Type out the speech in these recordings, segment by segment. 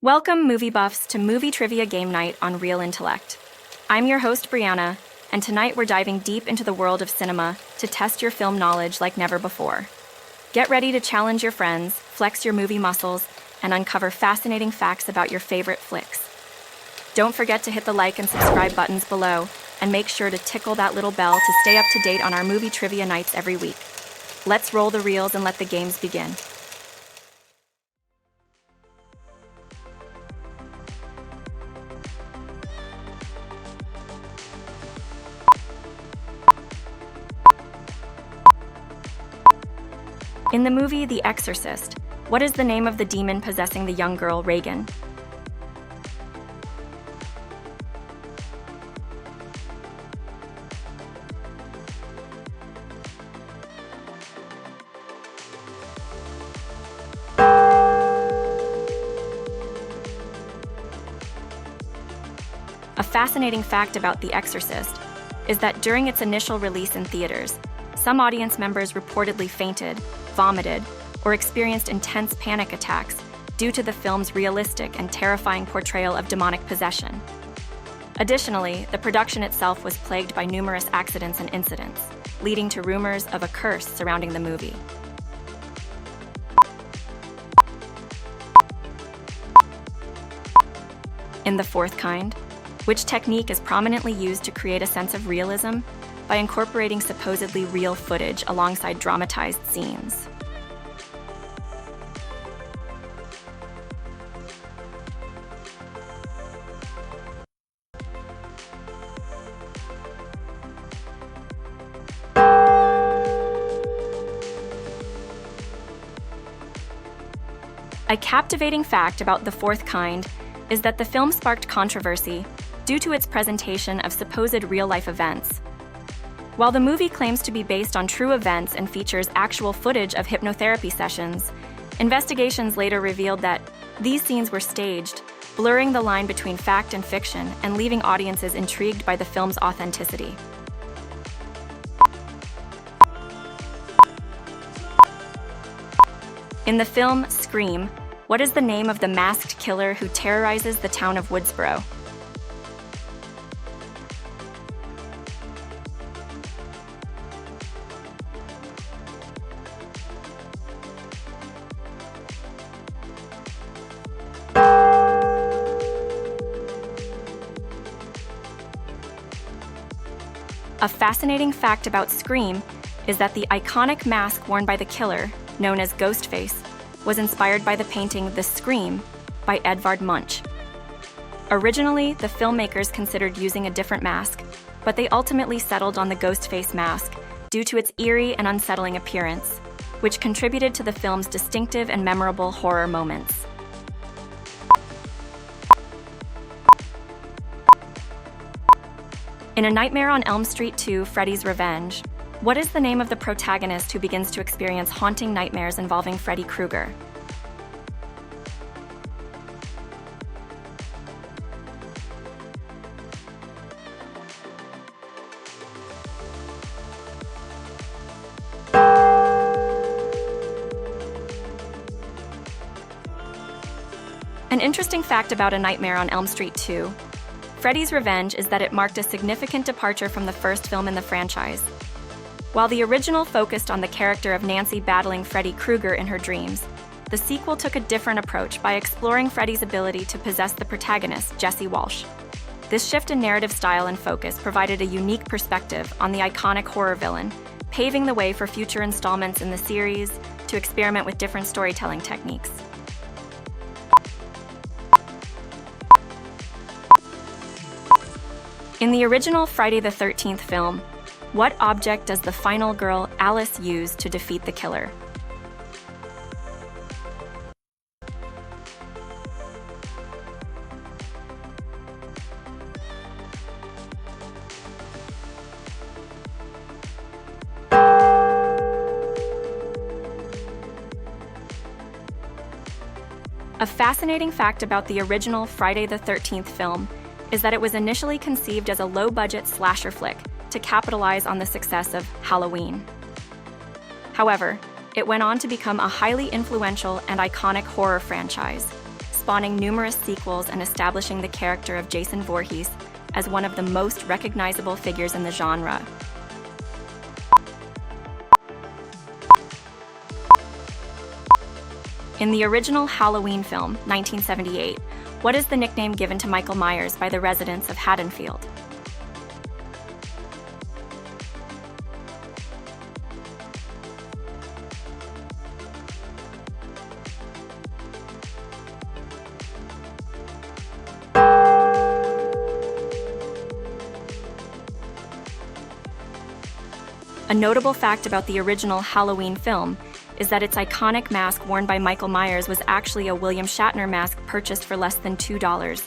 Welcome, movie buffs, to Movie Trivia Game Night on ReelIntellect. I'm your host, Brianna, and tonight we're diving deep into the world of cinema to test your film knowledge like never before. Get ready to challenge your friends, flex your movie muscles, and uncover fascinating facts about your favorite flicks. Don't forget to hit the like and subscribe buttons below, and make sure to tickle that little bell to stay up to date on our movie trivia nights every week. Let's roll the reels and let the games begin. In the movie The Exorcist, what is the name of the demon possessing the young girl Regan? A fascinating fact about The Exorcist is that during its initial release in theaters, some audience members reportedly fainted, vomited, or experienced intense panic attacks due to the film's realistic and terrifying portrayal of demonic possession. Additionally, the production itself was plagued by numerous accidents and incidents, leading to rumors of a curse surrounding the movie. In The Fourth Kind, which technique is prominently used to create a sense of realism by incorporating supposedly real footage alongside dramatized scenes? A captivating fact about The Fourth Kind is that the film sparked controversy due to its presentation of supposed real-life events. While the movie claims to be based on true events and features actual footage of hypnotherapy sessions, investigations later revealed that these scenes were staged, blurring the line between fact and fiction and leaving audiences intrigued by the film's authenticity. In the film Scream, what is the name of the masked killer who terrorizes the town of Woodsboro? A fascinating fact about Scream is that the iconic mask worn by the killer, known as Ghostface, was inspired by the painting The Scream by Edvard Munch. Originally, the filmmakers considered using a different mask, but they ultimately settled on the Ghostface mask due to its eerie and unsettling appearance, which contributed to the film's distinctive and memorable horror moments. In A Nightmare on Elm Street 2: Freddy's Revenge, what is the name of the protagonist who begins to experience haunting nightmares involving Freddy Krueger? An interesting fact about A Nightmare on Elm Street 2: Freddy's Revenge is that it marked a significant departure from the first film in the franchise. While the original focused on the character of Nancy battling Freddy Krueger in her dreams, the sequel took a different approach by exploring Freddy's ability to possess the protagonist, Jesse Walsh. This shift in narrative style and focus provided a unique perspective on the iconic horror villain, paving the way for future installments in the series to experiment with different storytelling techniques. In the original Friday the 13th film, what object does the final girl, Alice, use to defeat the killer? A fascinating fact about the original Friday the 13th film is that it was initially conceived as a low-budget slasher flick to capitalize on the success of Halloween. However, it went on to become a highly influential and iconic horror franchise, spawning numerous sequels and establishing the character of Jason Voorhees as one of the most recognizable figures in the genre. In the original Halloween film, 1978, what is the nickname given to Michael Myers by the residents of Haddonfield? A notable fact about the original Halloween film is that its iconic mask worn by Michael Myers was actually a William Shatner mask purchased for less than $2.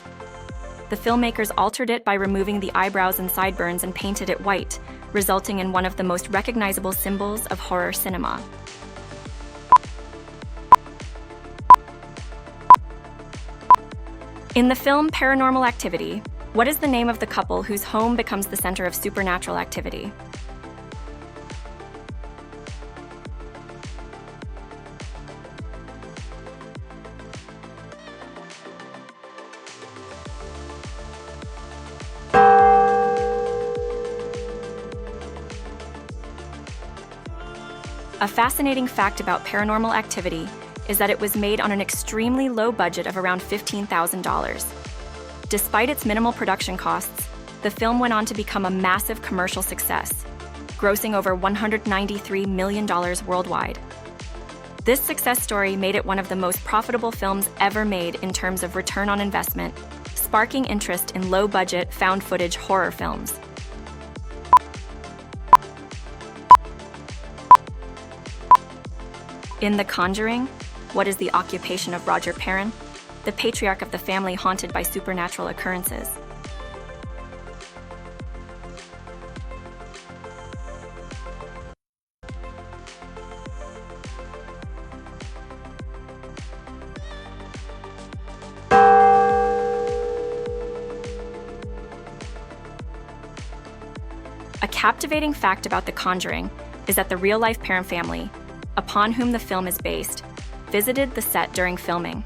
The filmmakers altered it by removing the eyebrows and sideburns and painted it white, resulting in one of the most recognizable symbols of horror cinema. In the film Paranormal Activity, what is the name of the couple whose home becomes the center of supernatural activity? A fascinating fact about Paranormal Activity is that it was made on an extremely low budget of around $15,000. Despite its minimal production costs, the film went on to become a massive commercial success, grossing over $193 million worldwide. This success story made it one of the most profitable films ever made in terms of return on investment, sparking interest in low-budget, found-footage horror films. In The Conjuring, what is the occupation of Roger Perron, the patriarch of the family haunted by supernatural occurrences? A captivating fact about The Conjuring is that the real-life Perron family, upon whom the film is based, visited the set during filming.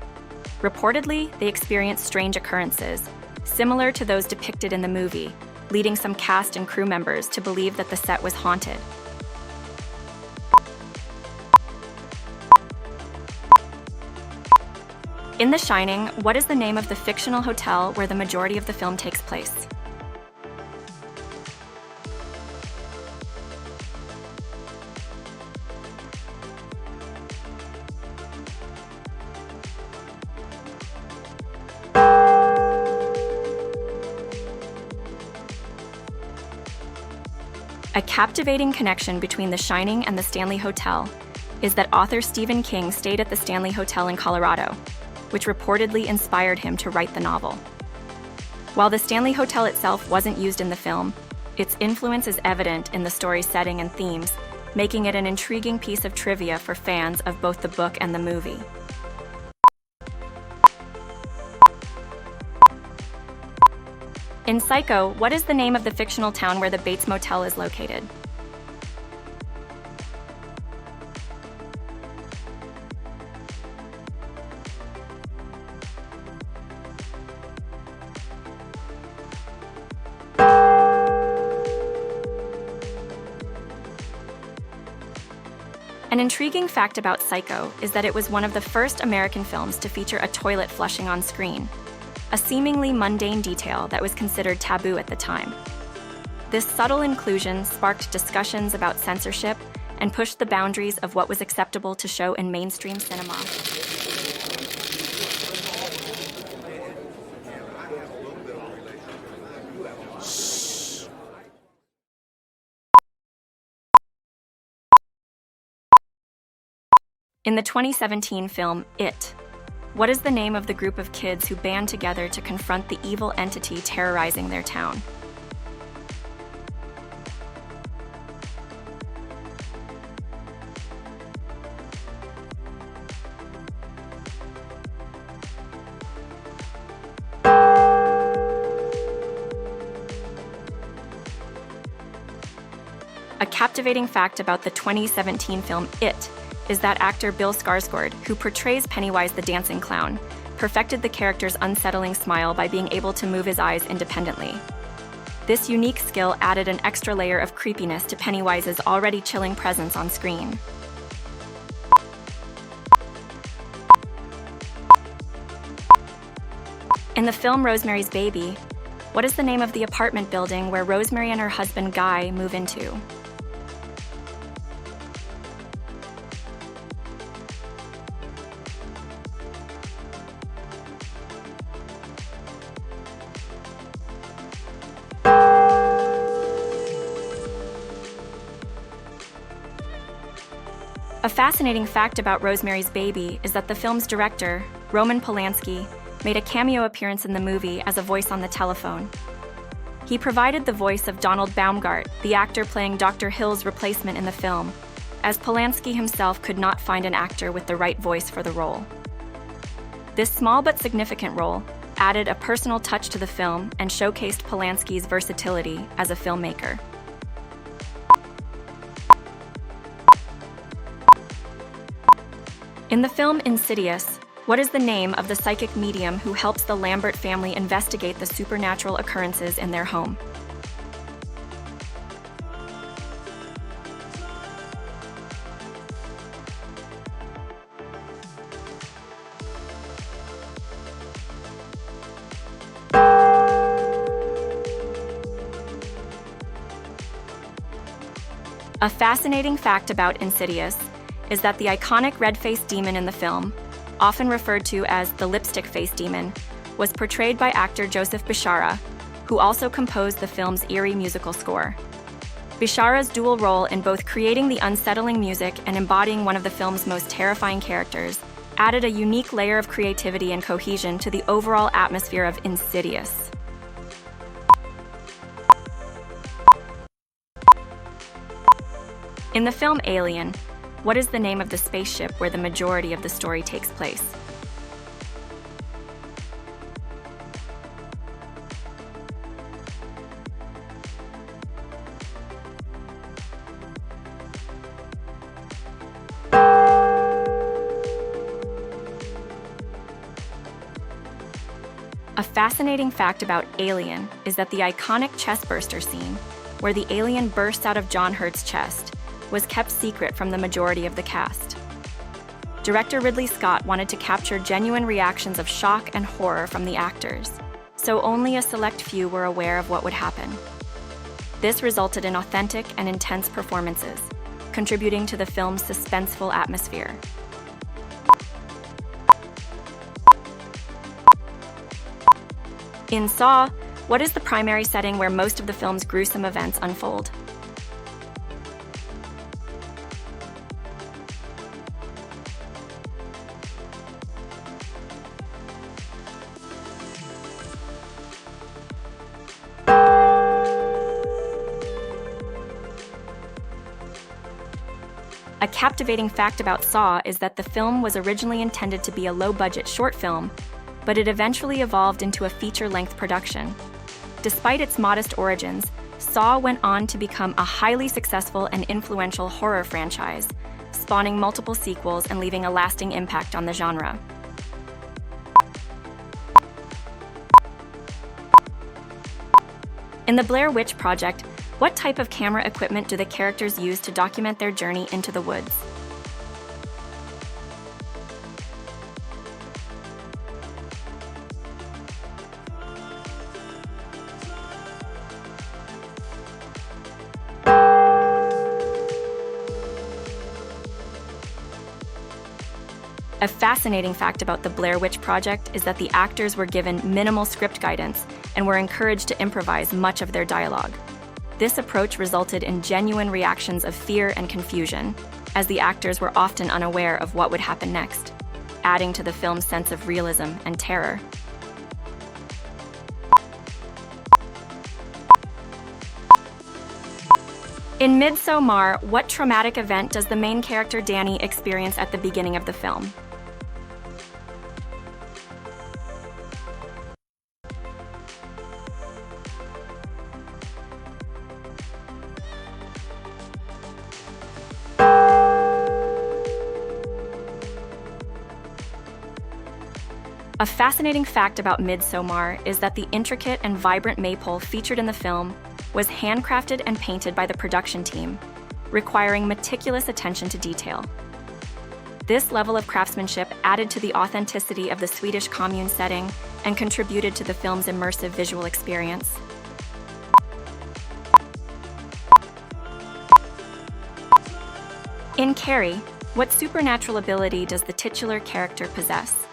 Reportedly, they experienced strange occurrences, similar to those depicted in the movie, leading some cast and crew members to believe that the set was haunted. In The Shining, what is the name of the fictional hotel where the majority of the film takes place? A captivating connection between The Shining and the Stanley Hotel is that author Stephen King stayed at the Stanley Hotel in Colorado, which reportedly inspired him to write the novel. While the Stanley Hotel itself wasn't used in the film, its influence is evident in the story's setting and themes, making it an intriguing piece of trivia for fans of both the book and the movie. In Psycho, what is the name of the fictional town where the Bates Motel is located? An intriguing fact about Psycho is that it was one of the first American films to feature a toilet flushing on screen, a seemingly mundane detail that was considered taboo at the time. This subtle inclusion sparked discussions about censorship and pushed the boundaries of what was acceptable to show in mainstream cinema. In the 2017 film, It, what is the name of the group of kids who band together to confront the evil entity terrorizing their town? A captivating fact about the 2017 film It is that actor Bill Skarsgård, who portrays Pennywise the Dancing Clown, perfected the character's unsettling smile by being able to move his eyes independently. This unique skill added an extra layer of creepiness to Pennywise's already chilling presence on screen. In the film Rosemary's Baby, what is the name of the apartment building where Rosemary and her husband Guy move into? A fascinating fact about Rosemary's Baby is that the film's director, Roman Polanski, made a cameo appearance in the movie as a voice on the telephone. He provided the voice of Donald Baumgart, the actor playing Dr. Hill's replacement in the film, as Polanski himself could not find an actor with the right voice for the role. This small but significant role added a personal touch to the film and showcased Polanski's versatility as a filmmaker. In the film Insidious, what is the name of the psychic medium who helps the Lambert family investigate the supernatural occurrences in their home? A fascinating fact about Insidious is that the iconic red-faced demon in the film, often referred to as the lipstick-faced demon, was portrayed by actor Joseph Bishara, who also composed the film's eerie musical score. Bishara's dual role in both creating the unsettling music and embodying one of the film's most terrifying characters added a unique layer of creativity and cohesion to the overall atmosphere of Insidious. In the film Alien, what is the name of the spaceship where the majority of the story takes place? A fascinating fact about Alien is that the iconic chestburster scene, where the alien bursts out of John Hurt's chest, was kept secret from the majority of the cast. Director Ridley Scott wanted to capture genuine reactions of shock and horror from the actors, so only a select few were aware of what would happen. This resulted in authentic and intense performances, contributing to the film's suspenseful atmosphere. In Saw, what is the primary setting where most of the film's gruesome events unfold? A captivating fact about Saw is that the film was originally intended to be a low-budget short film, but it eventually evolved into a feature-length production. Despite its modest origins, Saw went on to become a highly successful and influential horror franchise, spawning multiple sequels and leaving a lasting impact on the genre. In the Blair Witch Project, what type of camera equipment do the characters use to document their journey into the woods? A fascinating fact about the Blair Witch Project is that the actors were given minimal script guidance and were encouraged to improvise much of their dialogue. This approach resulted in genuine reactions of fear and confusion, as the actors were often unaware of what would happen next, adding to the film's sense of realism and terror. In Midsommar, what traumatic event does the main character Danny experience at the beginning of the film? A fascinating fact about Midsommar is that the intricate and vibrant maypole featured in the film was handcrafted and painted by the production team, requiring meticulous attention to detail. This level of craftsmanship added to the authenticity of the Swedish commune setting and contributed to the film's immersive visual experience. In Carrie, what supernatural ability does the titular character possess?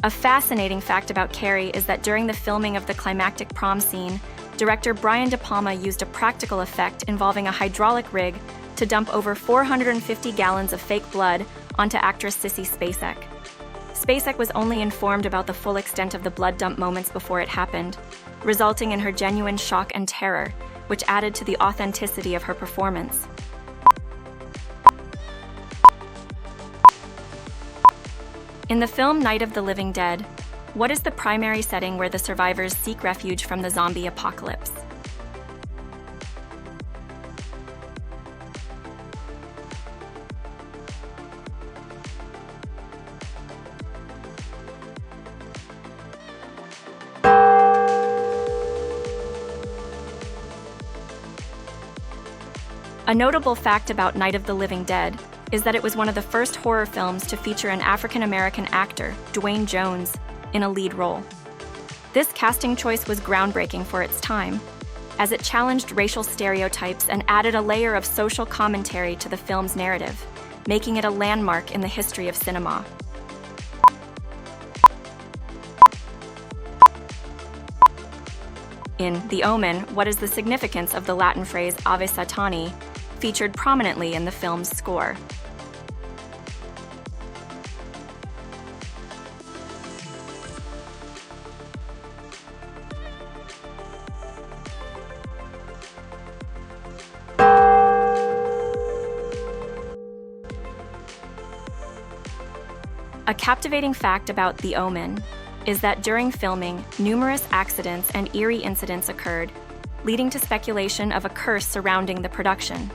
A fascinating fact about Carrie is that during the filming of the climactic prom scene, director Brian De Palma used a practical effect involving a hydraulic rig to dump over 450 gallons of fake blood onto actress Sissy Spacek. Spacek was only informed about the full extent of the blood dump moments before it happened, resulting in her genuine shock and terror, which added to the authenticity of her performance. In the film Night of the Living Dead, what is the primary setting where the survivors seek refuge from the zombie apocalypse? A notable fact about Night of the Living Dead is that it was one of the first horror films to feature an African-American actor, Dwayne Jones, in a lead role. This casting choice was groundbreaking for its time, as it challenged racial stereotypes and added a layer of social commentary to the film's narrative, making it a landmark in the history of cinema. In The Omen, what is the significance of the Latin phrase Ave Satani, featured prominently in the film's score? A captivating fact about The Omen is that during filming, numerous accidents and eerie incidents occurred, leading to speculation of a curse surrounding the production.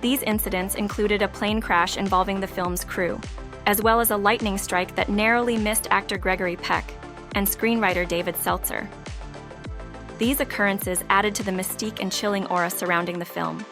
These incidents included a plane crash involving the film's crew, as well as a lightning strike that narrowly missed actor Gregory Peck and screenwriter David Seltzer. These occurrences added to the mystique and chilling aura surrounding the film.